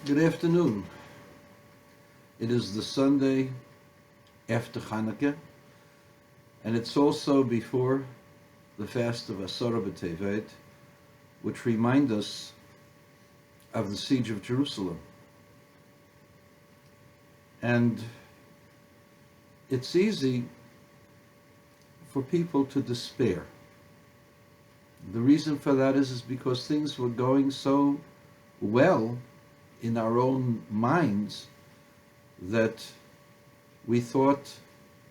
Good afternoon. It is the Sunday after Hanukkah, and it's also before the fast of Asara B'Tevet, which remind us of the siege of Jerusalem. And it's easy for people to despair. The reason for that is because things were going so well in our own minds that we thought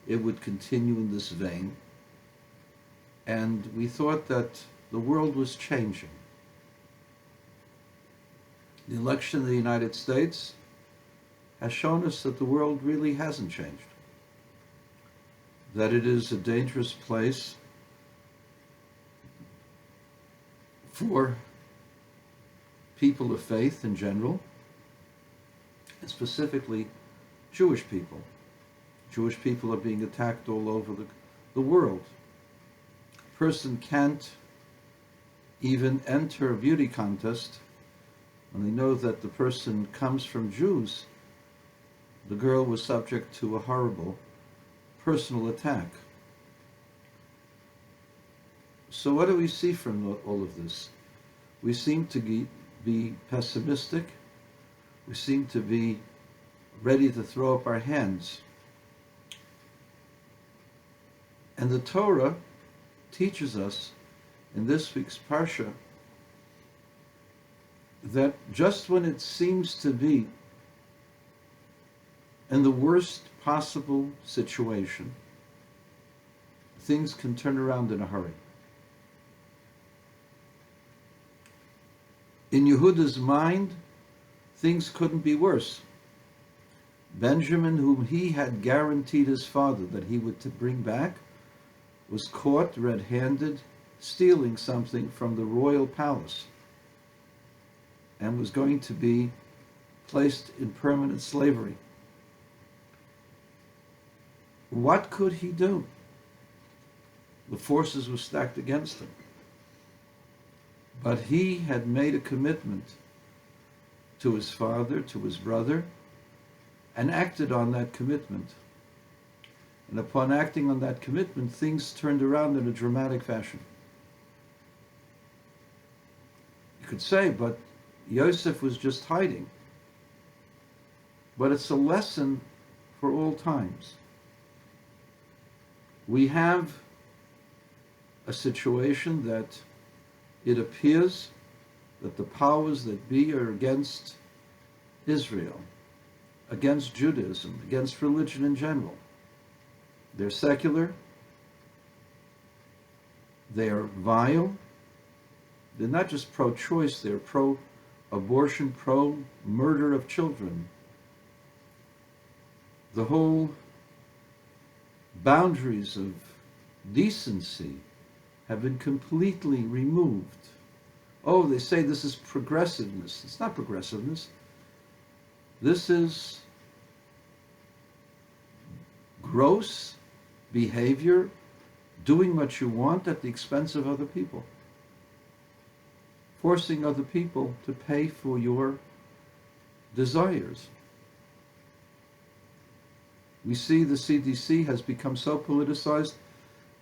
it would continue in this vein, and we thought that the world was changing. The election of the United States has shown us that the world really hasn't changed, that it is a dangerous place for people of faith in general, and specifically Jewish people. Jewish people are being attacked all over the world. A person can't even enter a beauty contest when they know that the person comes from Jews. The girl was subject to a horrible personal attack. So what do we see from all of this? We seem to be pessimistic. We seem to be ready to throw up our hands. And the Torah teaches us in this week's Parsha that just when it seems to be in the worst possible situation, things can turn around in a hurry. In Yehuda's mind, things couldn't be worse. Benjamin, whom he had guaranteed his father that he would bring back, was caught red-handed stealing something from the royal palace and was going to be placed in permanent slavery. What could he do? The forces were stacked against him. But he had made a commitment to his father, to his brother, and acted on that commitment. And upon acting on that commitment, things turned around in a dramatic fashion. You could say, but Yosef was just hiding. But it's a lesson for all times. We have a situation that it appears that the powers that be are against Israel, against Judaism, against religion in general. They're secular, they're vile, they're not just pro-choice, they're pro-abortion, pro-murder of children. The whole boundaries of decency have been completely removed. Oh, they say this is progressiveness. It's not progressiveness. This is gross behavior, doing what you want at the expense of other people, forcing other people to pay for your desires. We see the CDC has become so politicized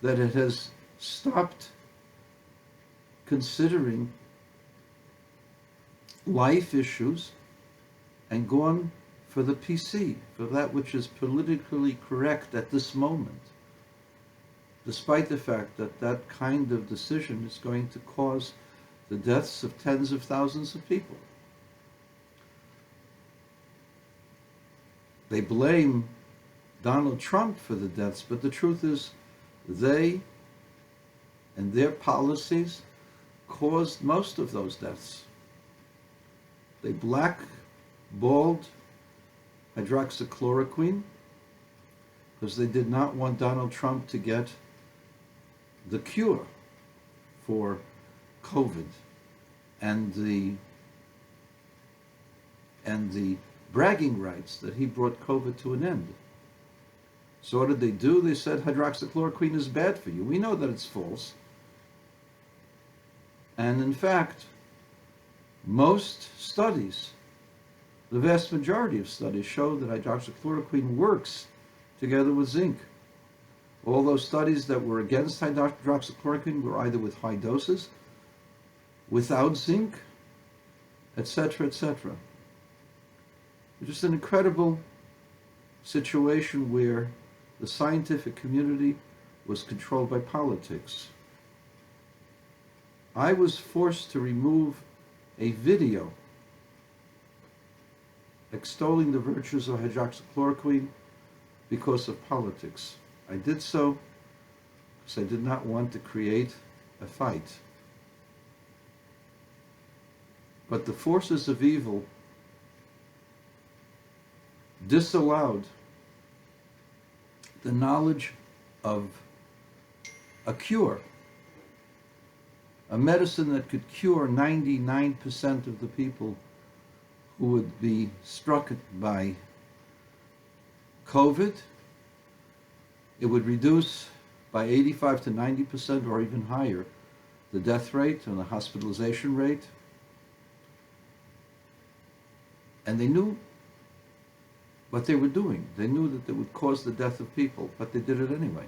that it has stopped considering life issues and gone for the PC, for that which is politically correct at this moment, despite the fact that that kind of decision is going to cause the deaths of tens of thousands of people. They blame Donald Trump for the deaths, but the truth is they and their policies caused most of those deaths. They blackballed hydroxychloroquine because they did not want Donald Trump to get the cure for COVID and the bragging rights that he brought COVID to an end. So what did they do? They said hydroxychloroquine is bad for you. We know that it's false. And in fact, most studies The vast majority of studies show that hydroxychloroquine works together with zinc. All those studies that were against hydroxychloroquine were either with high doses, without zinc, etc., etc. It's just an incredible situation where the scientific community was controlled by politics. I was forced to remove a video extolling the virtues of hydroxychloroquine because of politics. I did so because I did not want to create a fight. But the forces of evil disallowed the knowledge of a cure, a medicine that could cure 99% of the people who would be struck by COVID. It would reduce by 85 to 90% or even higher the death rate and the hospitalization rate. And they knew what they were doing. They knew that they would cause the death of people, but they did it anyway.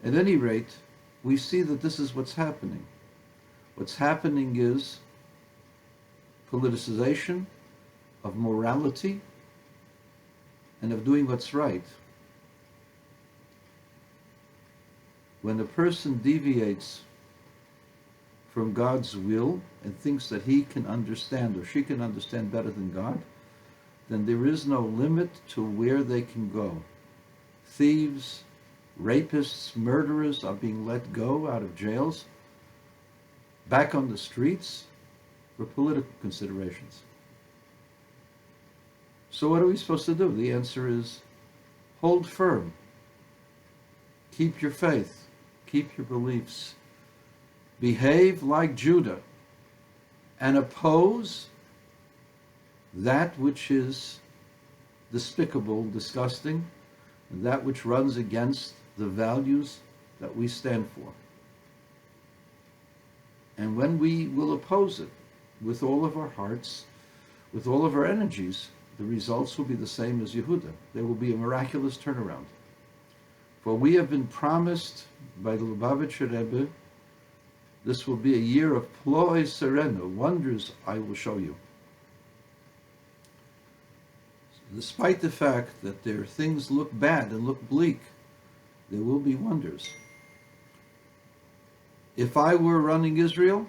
At any rate, we see that this is what's happening. What's happening is politicization of morality and of doing what's right. When a person deviates from God's will and thinks that he can understand or she can understand better than God, then there is no limit to where they can go. Thieves, rapists, murderers are being let go out of jails, back on the streets for political considerations. So what are we supposed to do? The answer is hold firm. Keep your faith. Keep your beliefs. Behave like Judah and oppose that which is despicable, disgusting, and that which runs against the values that we stand for. And when we will oppose it with all of our hearts, with all of our energies, the results will be the same as Yehuda. There will be a miraculous turnaround. For we have been promised by the Lubavitcher Rebbe, this will be a year of ploi serena, wonders I will show you. Despite the fact that their things look bad and look bleak, there will be wonders. If I were running Israel,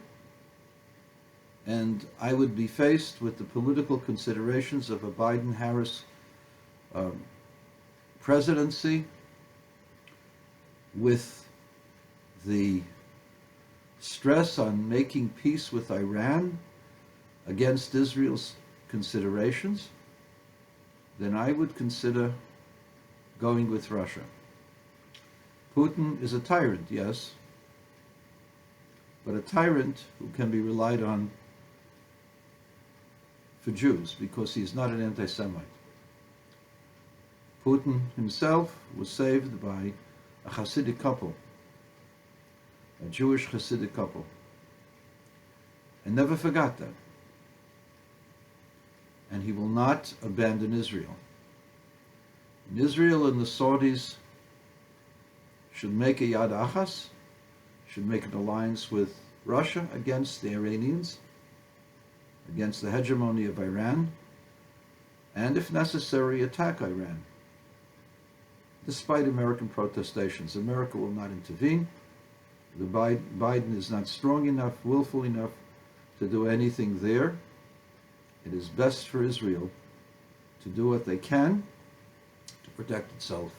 and I would be faced with the political considerations of a Biden-Harris presidency, with the stress on making peace with Iran against Israel's considerations, then I would consider going with Russia. Putin is a tyrant, yes, but a tyrant who can be relied on for Jews, because he's not an anti-Semite. Putin himself was saved by a Hasidic couple, a Jewish Hasidic couple. And never forgot that. And he will not abandon Israel. And Israel and the Saudis should make a Yad Achas, should make an alliance with Russia against the Iranians, against the hegemony of Iran, and if necessary, attack Iran. Despite American protestations, America will not intervene. The Biden is not strong enough, willful enough to do anything there. It is best for Israel to do what they can to protect itself.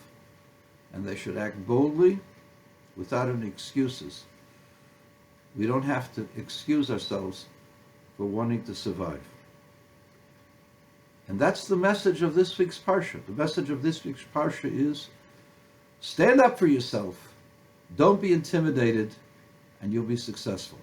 And they should act boldly without any excuses. We don't have to excuse ourselves for wanting to survive. And that's the message of this week's Parsha. The message of this week's Parsha is, stand up for yourself, don't be intimidated, and you'll be successful.